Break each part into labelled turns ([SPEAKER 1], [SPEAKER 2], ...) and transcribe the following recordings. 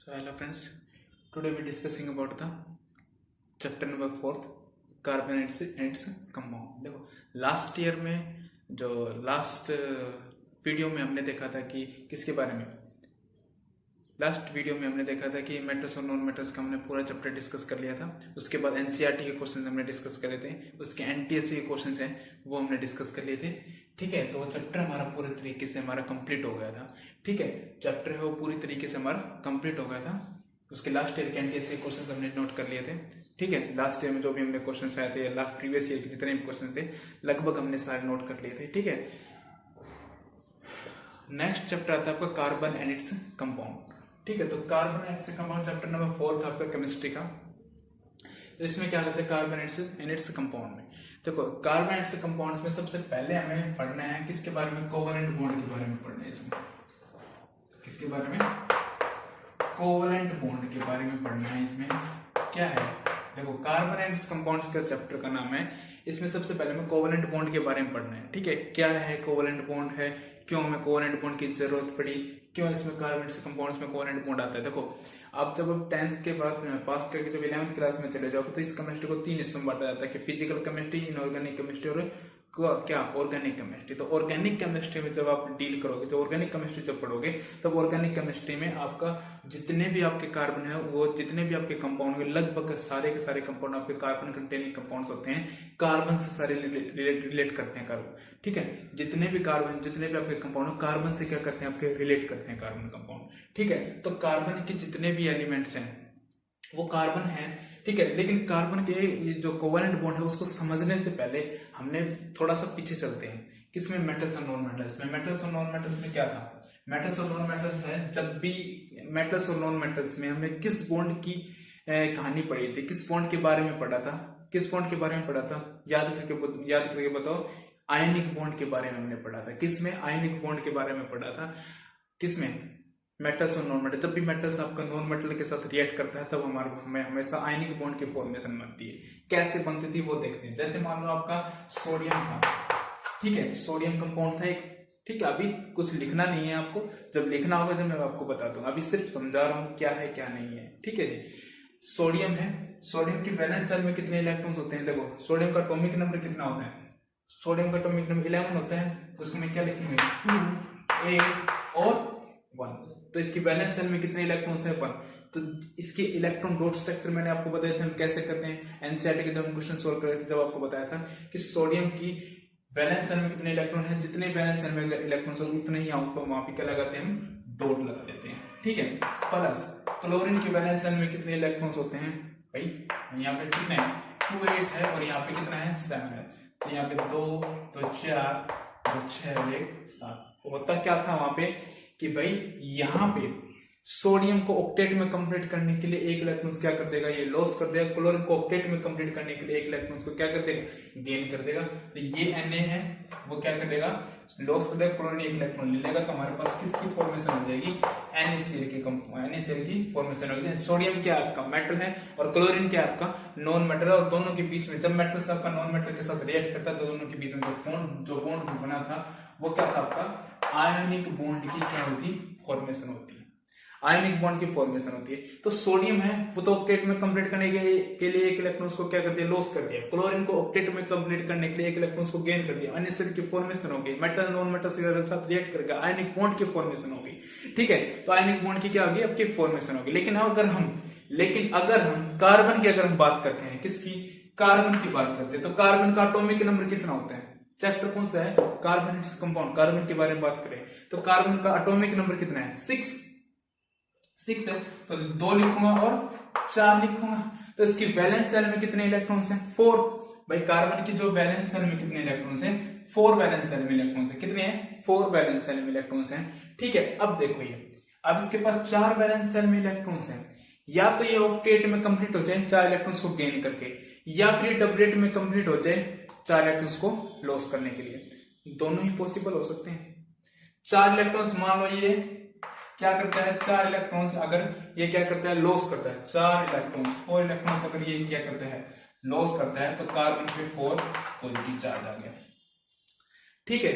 [SPEAKER 1] So hello friends, today we discussing about the chapter number 4th carbon and its compound. देखो last year में जो last video में हमने देखा था कि किसके बारे में, लास्ट वीडियो में हमने देखा था कि मेटल्स और नॉन मेटल्स का हमने पूरा चैप्टर डिस्कस कर लिया था। उसके बाद एनसीईआरटी के क्वेश्चन हमने डिस्कस कर लिए थे, उसके एनटीएससी के क्वेश्चन हैं वो हमने डिस्कस कर लिए थे। ठीक है, तो वो चैप्टर हमारा पूरे तरीके से हमारा कंप्लीट हो गया था। ठीक है, चैप्टर है वो पूरी तरीके से हमारा कंप्लीट हो गया था। उसके लास्ट ईयर के एनटीएससी क्वेश्चन हमने नोट कर लिए थे। ठीक है, लास्ट ईयर में जो भी हमने क्वेश्चन आए थे या प्रीवियस ईयर के जितने भी क्वेश्चन थे लगभग हमने सारे नोट कर लिए थे। ठीक है, नेक्स्ट चैप्टर आता है आपका कार्बन एंड इट्स कंपाउंड। ठीक है, तो carbon and its compound chapter number 4 था आपका केमिस्ट्री का। तो इसमें क्या करते हैं कार्बन एंड इट्स कंपाउंड में। देखो कार्बन एंड इट्स कंपाउंड्स में सबसे पहले हमें पढ़ना है किसके बारे में, कोवलेंट बॉन्ड के बारे में पढ़ना है। इसमें किसके बारे में, कोवलेंट बॉन्ड के बारे में पढ़ना है। इसमें क्या है, देखो कार्बन एंड इट्स कंपाउंड्स का चैप्टर का नाम है। इसमें सबसे पहले हमें कोवलेंट बॉन्ड के बारे में पढ़ना है। ठीक है, क्या है कोवलेंट बॉन्ड है, क्यों हमें कोवलेंट बॉन्ड की जरूरत पड़ी, क्यों इसमें कार्बन कंपाउंड्स में कोवलेंट बॉन्ड आता है। देखो आप जब 10th के बाद पास करके जब 11th क्लास में चले जाओ तो इस केमिस्ट्री को 3 हिस्सों में बांटा जाता है कि फिजिकल केमिस्ट्री, इनऑर्गेनिक केमिस्ट्री और क्या ऑर्गेनिक केमिस्ट्री। तो ऑर्गेनिक केमिस्ट्री में जब आप डील करोगे, तो ऑर्गेनिक केमिस्ट्री जब पढ़ोगे तब ऑर्गेनिक केमिस्ट्री में आपका जितने भी आपके कार्बन है वो जितने भी आपके कंपाउंड है लगभग सारे के सारे कंपाउंड आपके कार्बन कंटेनिंग कंपाउंड्स होते हैं, कार्बन से सारे रिलेट करते हैं कार्बन। ठीक है, जितने भी आपके कंपाउंड कार्बन से क्या करते हैं, आपके रिलेट करते हैं कार्बन कंपाउंड। ठीक है, तो कार्बन के जितने भी एलिमेंट्स हैं वो कार्बन है। ठीक है, लेकिन कार्बन के ये जो कोवलेंट बॉन्ड है उसको समझने से पहले हमने थोड़ा सा पीछे चलते हैं। किसमें, मेटल्स और नॉन मेटल्स में। मेटल्स और नॉन मेटल्स में क्या था, मेटल्स और नॉन मेटल्स है, जब भी मेटल्स और नॉन मेटल्स में हमने किस बॉन्ड की कहानी पढ़ी थी, किस बॉन्ड के बारे में पढ़ा था, किस बॉन्ड के बारे में पढ़ा था, याद करके बताओ। आयनिक बॉन्ड के बारे में हमने पढ़ा था। किसमें, आयनिक बॉन्ड के बारे में पढ़ा था। किसमें, मेटल्स और नॉन मेटल। जब भी मेटल्स आपका नॉन मेटल के साथ रिएक्ट करता है तब हमें हमेशा आयनिक बॉन्ड की फॉर्मेशन बनती है। कैसे बनती थी वो देखते हैं। जैसे मान लो आपका सोडियम था, ठीक है, सोडियम कंपाउंड था एक। ठीक है, अभी कुछ लिखना नहीं है आपको, जब लिखना होगा जब मैं आपको बता दूंगा, अभी सिर्फ समझा रहा हूँ क्या है क्या नहीं है। ठीक है जी, सोडियम है, सोडियम की वैलेंस शेल में कितने इलेक्ट्रॉन्स होते हैं। देखो सोडियम का एटॉमिक नंबर कितना होता है, सोडियम का एटॉमिक नंबर 11 होता है। तो उसमें क्या लिखेंगे, 2, 8 और 1। तो इसकी वैलेंस शेल में कितने इलेक्ट्रॉन्स हैं, 1। तो इसके इलेक्ट्रॉन डॉट स्ट्रक्चर मैंने आपको बताया था हम कैसे करते हैं। एनसीईआरटी के जब हम क्वेश्चन सोल्व कर रहे थे जब आपको बताया था कि सोडियम की वैलेंस शेल में कितने इलेक्ट्रॉन है, जितने वैलेंस शेल में इलेक्ट्रॉन्स हो उतने ही आउटपुट वहां पे क्या लगाते हैं, हम डॉट लगा देते हैं। ठीक है, प्लस क्लोरीन की वैलेंस शेल में कितने इलेक्ट्रॉन्स होते हैं भाई, यहाँ पे कितने हैं, 2, 8 है और यहाँ पे कितना है, 7 है। तो यहाँ पे 2, तो 4, तो 6, 1, 7। होता क्या था वहां पे कि भाई यहाँ पे सोडियम को ऑक्टेट में कंप्लीट करने के लिए एक इलेक्ट्रॉन क्या कर देगा, ये लॉस कर देगा। क्लोरीन को ऑक्टेट में कंप्लीट करने के लिए एक इलेक्ट्रॉन को क्या कर देगा, गेन कर देगा। तो ये Na है वो क्या कर देगा, लॉस कर देगा, क्लोरीन एक इलेक्ट्रॉन ले लेगा। तो हमारे पास किसकी फॉर्मेशन हो जाएगी, NaCl की फॉर्मेशन होगी। सोडियम क्या आपका मेटल है और क्लोरीन क्या आपका नॉन मेटल है, और दोनों के बीच में जब मेटल आपका नॉन मेटल के साथ रिएक्ट करता है तो दोनों के बीच में जो बॉन्ड बना था वो क्या था आपका आयनिक बॉन्ड की क्या होती, फॉर्मेशन होती है। आयनिक बॉन्ड की फॉर्मेशन होती है। तो सोडियम है वो तो ऑक्टेट में कंप्लीट करने के लिए एक इलेक्ट्रॉन को क्या कर दिया, लॉस कर दिया। क्लोरीन को ऑक्टेट में कंप्लीट करने के लिए एक इलेक्ट्रॉन को गेन कर दिया। अननेसेसरी की फॉर्मेशन हो गई, मेटल नॉन मेटल के साथ रिएक्ट करके आयनिक बॉन्ड की फॉर्मेशन हो गई। ठीक है, तो आयनिक बॉन्ड की क्या होगी, आपकी फॉर्मेशन होगी। लेकिन अगर हम कार्बन की अगर हम बात करते हैं, किसकी, कार्बन की बात करते हैं, तो कार्बन का एटॉमिक नंबर कितना होता है, चैप्टर कौन सा है, कार्बन इट्स कंपाउंड। कार्बन के बारे में बात करें तो कार्बन का एटॉमिक नंबर कितना है, 6 है। तो 2 लिखूंगा और 4 लिखूंगा। तो इसकी वैलेंस शेल में कितने इलेक्ट्रॉन्स हैं, 4। भाई कार्बन की जो वैलेंस शेल में कितने इलेक्ट्रॉन्स हैं, 4 वैलेंस शेल में इलेक्ट्रॉन्स हैं। कितने हैं, 4 वैलेंस शेल में इलेक्ट्रॉन्स हैं। ठीक है, अब देखो ये, अब इसके पास 4 वैलेंस शेल में इलेक्ट्रॉन्स हैं। या तो ये ऑक्टेट में कंप्लीट हो जाए 4 इलेक्ट्रॉन्स को गेन करके, या फिर डबलेट में कंप्लीट हो जाए 4 इलेक्ट्रॉन्स को लॉस करने के लिए। दोनों ही पॉसिबल हो सकते हैं। 4 इलेक्ट्रॉन्स मान लो ये क्या करता है, 4 इलेक्ट्रॉन्स अगर ये क्या करता है, लॉस करता है 4 इलेक्ट्रॉन्स, 4 इलेक्ट्रॉन्स अगर ये क्या करता है, लॉस करता है, तो कार्बन पे 4 पॉजिटिव चार्ज आ गया। ठीक है,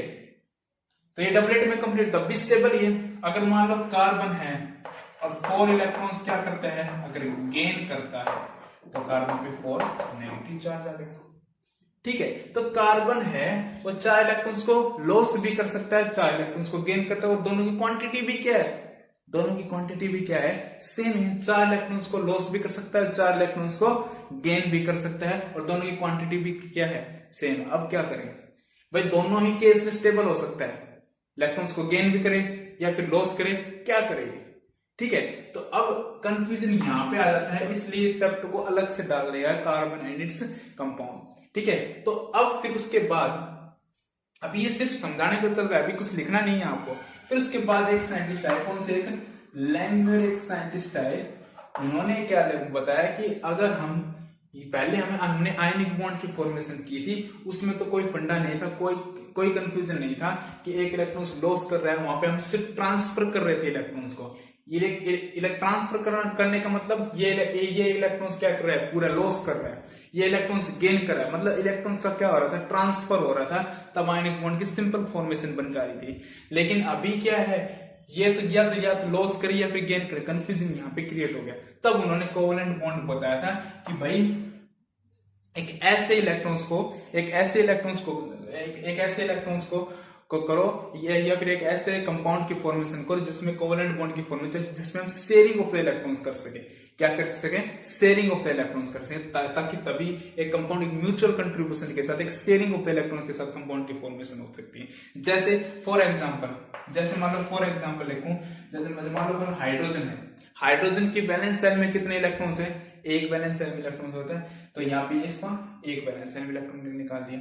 [SPEAKER 1] तो ये डबलेट में कंप्लीट तब भी स्टेबल ही है। अगर मान लो कार्बन है और 4 इलेक्ट्रॉन्स क्या करते हैं, अगर गेन करता है तो कार्बन पे 4 नेगेटिव चार्ज आ गया। ठीक है, तो कार्बन है वो 4 इलेक्ट्रॉन्स को लॉस भी कर सकता है, 4 इलेक्ट्रॉन्स को गेन करता है, और दोनों की क्वांटिटी भी क्या है, दोनों की क्वांटिटी भी क्या है, सेम है। 4 इलेक्ट्रॉन्स को लॉस भी कर सकता है, 4 इलेक्ट्रॉन्स को गेन भी कर सकता है, और दोनों की क्वांटिटी भी क्या है, सेम। अब क्या करें भाई, दोनों ही केस में स्टेबल हो सकता है, इलेक्ट्रॉन्स को गेन भी करे या फिर लॉस करे, क्या करेगी। ठीक है, तो अब कंफ्यूजन यहां पे आ जाता है, इसलिए इस चैप्टर को अलग से डाल दिया है, कार्बन एंड इट्स कंपाउंड। ठीक है, तो अब फिर उसके बाद, अभी ये सिर्फ समझाने को चल रहा है, अभी कुछ लिखना नहीं है आपको। फिर उसके बाद एक साइंटिस्ट आए, कौन से, एक लैंगमुर एक साइंटिस्ट आए, उन्होंने क्या बताया कि अगर हम पहले हमने आयनिक बॉन्ड की फॉर्मेशन की थी, उसमें तो कोई फंडा नहीं था, कोई कंफ्यूजन नहीं था कि एक इलेक्ट्रॉन्स लॉस कर रहा है, वहां पे हम सिर्फ ट्रांसफर कर रहे थे इलेक्ट्रॉन्स को। ट्रांसफर करने का मतलब ये इलेक्ट्रॉन्स क्या कर रहा है, पूरा लॉस कर रहा है, ये इलेक्ट्रॉन्स गेन कर रहा है, मतलब इलेक्ट्रॉन्स का क्या हो रहा था, ट्रांसफर हो रहा था, तब आयनिक बॉन्ड की सिंपल फॉर्मेशन बन जा रही थी। लेकिन अभी क्या है, ये तो या तो लॉस करे या फिर गेन करे, कंफ्यूजन यहाँ पे क्रिएट हो गया। तब उन्होंने कोवेलेंट बॉन्ड बताया था कि भाई एक ऐसे इलेक्ट्रॉन्स को करो, या फिर एक ऐसे कंपाउंड की फॉर्मेशन करो जिसमें कोवेलेंट बॉन्ड की फॉर्मेशन, जिसमें हम शेयरिंग ऑफ द इलेक्ट्रॉन्स कर सके, क्या कर सके, शेयरिंग ऑफ द इलेक्ट्रॉन्स कर सके, ताकि तभी एक कंपाउंड एक म्यूचुअल कंट्रीब्यूशन के साथ, एक शेयरिंग ऑफ द इलेक्ट्रॉन्स के साथ कंपाउंड की फॉर्मेशन हो सकती है। जैसे फॉर एग्जांपल लिखूं, जैसे मान लो हाइड्रोजन है, हाइड्रोजन के वैलेंस सेल में कितने इलेक्ट्रॉन्स है, एक वैलेंस सेल में इलेक्ट्रॉन होता है, तो यहाँ पे इसका एक वैलेंस सेल में इलेक्ट्रॉन निकाल दिया।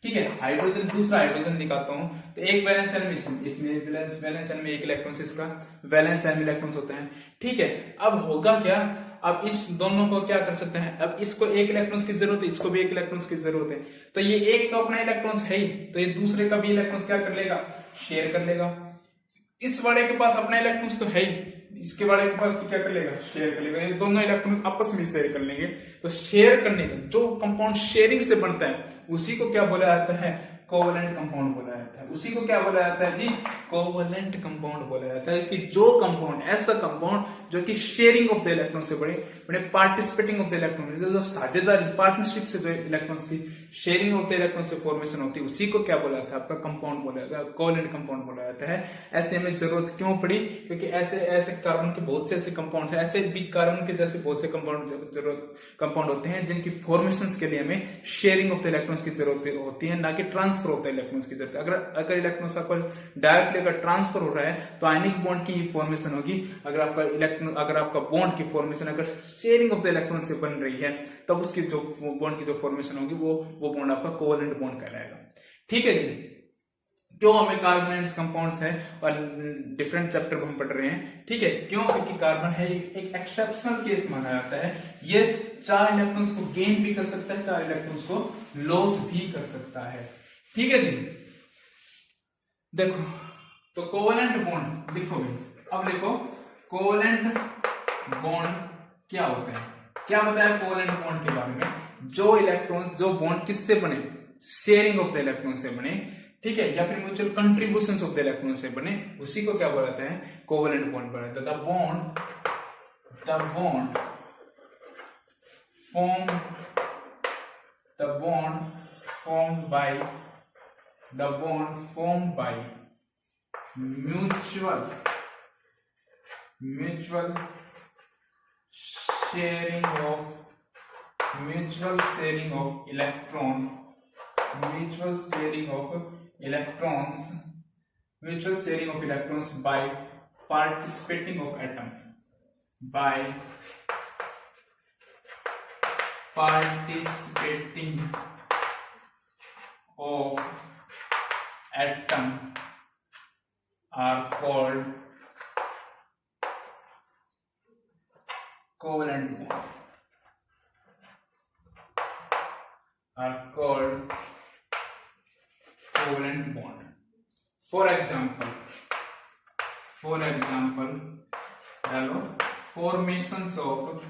[SPEAKER 1] ठीक है, हाइड्रोजन, दूसरा हाइड्रोजन दिखाता हूं, तो एक वैलेंस सेल में इसमें वैलेंस सेल में एक इलेक्ट्रॉन, इसका वैलेंस सेल में इलेक्ट्रॉन होता है। ठीक है, अब होगा क्या, अब इस दोनों को क्या कर सकते हैं, अब इसको एक इलेक्ट्रॉन की जरूरत है, इसको भी एक इलेक्ट्रॉन की जरूरत है, तो ये एक तो अपना इलेक्ट्रॉन है ही, तो ये दूसरे का भी इलेक्ट्रॉन क्या कर लेगा, शेयर कर लेगा। इस वाले के पास अपना इलेक्ट्रॉन तो है ही, इसके वाले के पास भी क्या कर लेगा, शेयर कर लेगा, ये दोनों इलेक्ट्रॉन आपस में शेयर कर लेंगे। तो शेयर करने का जो कंपाउंड शेयरिंग से बनता है, उसी को क्या बोला जाता है, कोवेलेंट कंपाउंड बोला जाता है। उसी को क्या बोला जाता है जी, कोवेलेंट कंपाउंड बोला जाता है, कि जो कंपाउंड, ऐसा कंपाउंड जो कि शेयरिंग ऑफ द इलेक्ट्रॉन से बने पार्टिसिपेटिंग ऑफ द इलेक्ट्रॉन, जो साझेदारी, पार्टनरशिप से जो इलेक्ट्रॉन्स की शेयरिंग ऑफ द इलेक्ट्रॉन से फॉर्मेशन होती है, उसी को क्या बोला जाता है, आपका कंपाउंड बोला जाता है, कोवेलेंट कंपाउंड बोला जाता है। ऐसे हमें जरूरत क्यों पड़ी, क्योंकि ऐसे कार्बन के बहुत से ऐसे कंपाउंड है, ऐसे भी कार्बन के जैसे बहुत से कंपाउंड होते हैं जिनकी फॉर्मेशन के लिए हमें शेयरिंग ऑफ द इलेक्ट्रॉन्स की जरूरत होती है, ना कि ट्रांसफर ऑफ द इलेक्ट्रॉन्स की जरूरत है। अगर इलेक्ट्रॉन्स आपका डायरेक्टली अगर ट्रांसफर हो रहा है तो आयनिक बॉन्ड की फॉर्मेशन होगी, अगर आपका बॉन्ड की फॉर्मेशन अगर शेयरिंग ऑफ द इलेक्ट्रॉन से बन रही है, तब उसकी जो बॉन्ड की जो फॉर्मेशन होगी वो बॉन्ड आपका कोवेलेंट बॉन्ड कहलाएगा। ठीक है जी, क्यों हमें कार्बन एंड कंपाउंड्स है और डिफरेंट चैप्टर हम पढ़ रहे हैं। ठीक है, क्यों, क्योंकि कार्बन है एक एक्सेप्शनल केस माना जाता है, ये 4 इलेक्ट्रॉन्स को गेन भी कर सकता है, 4 इलेक्ट्रॉन्स को लॉस भी कर सकता है। ठीक है जी, देखो तो कोवेलेंट बॉन्ड लिखो भाई, अब लिखो कोवेलेंट बॉन्ड क्या होता है, क्या बताया कोवेलेंट बॉन्ड के बारे में, जो इलेक्ट्रॉन, जो बॉन्ड किससे बने, शेयरिंग ऑफ द इलेक्ट्रॉन से बने, ठीक है, या फिर mutual contribution of the electron से बने, उसी को क्या बोलते हैं, कोवेलेंट बॉन्ड बोलते हैं। The bond formed by mutual sharing of electrons by participating of atom, are called covalent bond. For example, hello, formations of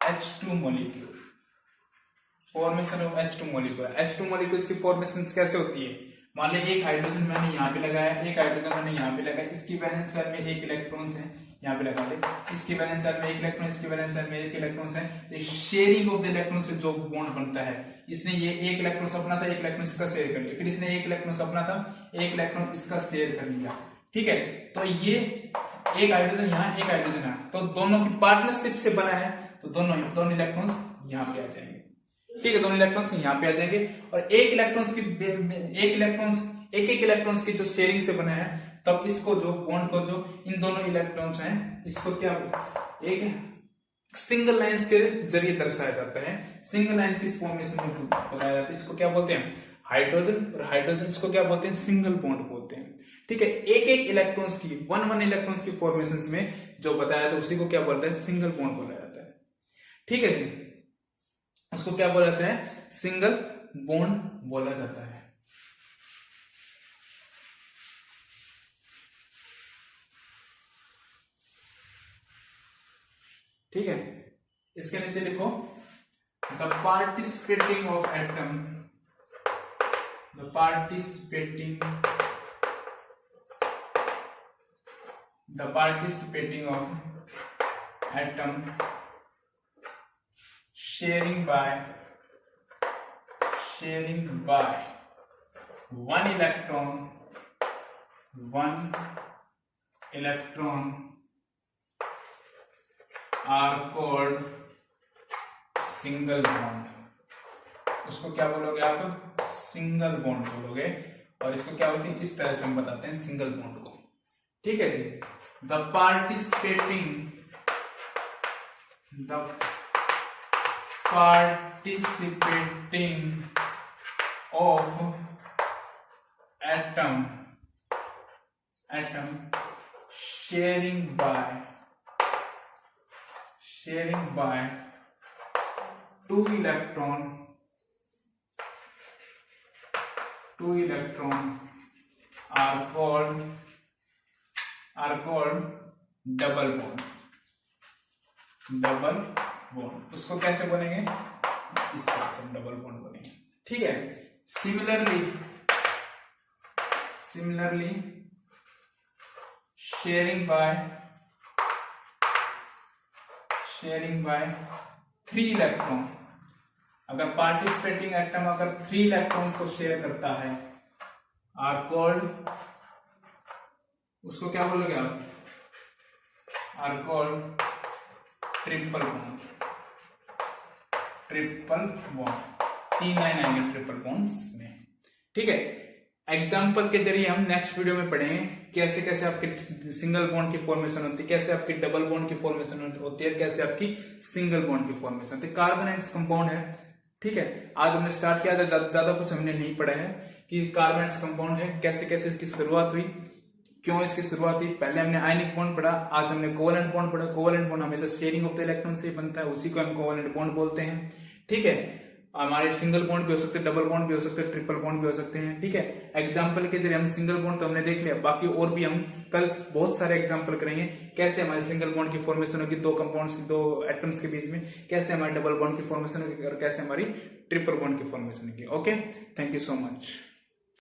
[SPEAKER 1] H2 molecule. H2 molecules की फॉर्मेशन कैसे होती है, मान लीजिए एक हाइड्रोजन मैंने यहाँ पे लगाया, एक हाइड्रोजन मैंने यहाँ पे लगाया, इसकी वैलेंस शेल में एक इलेक्ट्रॉन है, यहाँ पे लगा दे, इसकी वैलेंस शेल में एक इलेक्ट्रॉन, इसकी वैलेंस शेल में एक इलेक्ट्रॉन है, तो शेयरिंग ऑफ द इलेक्ट्रॉन से जो बॉन्ड बनता है, इसने ये एक इलेक्ट्रॉन अपना था, एक इलेक्ट्रॉन इसका शेयर कर लिया, फिर इसने एक इलेक्ट्रॉन अपना था, एक इलेक्ट्रॉन इसका शेयर कर लिया, ठीक है। तो ये एक हाइड्रोजन यहाँ, एक हाइड्रोजन यहाँ, तो दोनों की पार्टनरशिप से बना है, तो दोनों इलेक्ट्रॉन्स यहाँ पे आ जाएंगे, ठीक है, दोनों इलेक्ट्रॉन्स यहाँ पे आ जाएंगे। और एक एक इलेक्ट्रॉन्स की जो शेयरिंग से बना है, तब इसको जो बॉन्ड को जो इन दोनों इलेक्ट्रॉन्स हैं, इसको क्या एक सिंगल लाइंस के जरिए दर्शाया जाता है, सिंगल लाइन की फॉर्मेशन में बताया जाता है, इसको क्या बोलते हैं, हाइड्रोजन, और हाइड्रोजन इसको क्या बोलते हैं, सिंगल बॉन्ड बोलते हैं, ठीक है। एक इलेक्ट्रॉन्स की वन इलेक्ट्रॉन्स की फॉर्मेशन में जो बताया था उसी को क्या बोलता है, सिंगल बॉन्ड बोला जाता है, ठीक है जी। उसको क्या बोला जाता है, सिंगल बॉन्ड बोला जाता है। ठीक है, इसके नीचे लिखो the participating of atom, the participating of atom sharing by one electron are called single bond। उसको क्या बोलोगे आप, सिंगल बॉन्ड बोलोगे, और इसको क्या बोलते हैं, इस तरह से हम बताते हैं सिंगल बॉन्ड को, ठीक है जी। The participating of atom sharing by two electron are called double bond। उसको कैसे बनेंगे, इस तरह से डबल बॉन्ड बनेंगे, ठीक है। सिमिलरली शेयरिंग बाय 3 इलेक्ट्रॉन, अगर पार्टिसिपेटिंग एटम अगर 3 इलेक्ट्रॉन्स को शेयर करता है, आर कॉल्ड, उसको क्या बोलोगे आप, are called triple bond. 3 line आएंगे ट्रिपल बॉन्ड्स में, ठीक है। एग्जाम्पल के जरिए हम नेक्स्ट वीडियो में पढ़ेंगे कैसे कैसे आपके सिंगल बॉन्ड की फॉर्मेशन होती है, कैसे आपकी डबल बॉन्ड की फॉर्मेशन होती है, कैसे आपकी सिंगल बॉन्ड की फॉर्मेशन होती है। कार्बन एंड कंपाउंड है, ठीक है। आज हमने स्टार्ट किया था, ज्यादा कुछ हमने नहीं पढ़ा है कि कार्बन एंड कंपाउंड है, कैसे कैसे इसकी शुरुआत हुई, क्यों इसकी शुरुआत हुई। पहले हमने आयनिक बॉन्ड पढ़ा, आज हमने कोवेलेंट बॉन्ड पढ़ा। कोवेलेंट बॉन्ड हमेशा शेयरिंग ऑफ द इलेक्ट्रॉन से बनता है, उसी को हम कोवेलेंट बॉन्ड बोलते हैं, ठीक है। हमारे सिंगल बॉन्ड भी हो सकते हैं, डबल बॉन्ड भी हो सकते हैं, ट्रिपल बॉन्ड भी हो सकते हैं, ठीक है। एग्जाम्पल के जरिए हम सिंगल बॉन्ड तो हमने देख लिया, बाकी और भी हम कल बहुत सारे एग्जाम्पल करेंगे कैसे हमारे सिंगल बॉन्ड की फॉर्मेशन होगी, 2 कंपाउंड्स, 2 एटम्स के बीच में, कैसे हमारी डबल बॉन्ड की फॉर्मेशन होगी और कैसे हमारी ट्रिपल बॉन्ड की फॉर्मेशन होगी। Okay, thank you so much.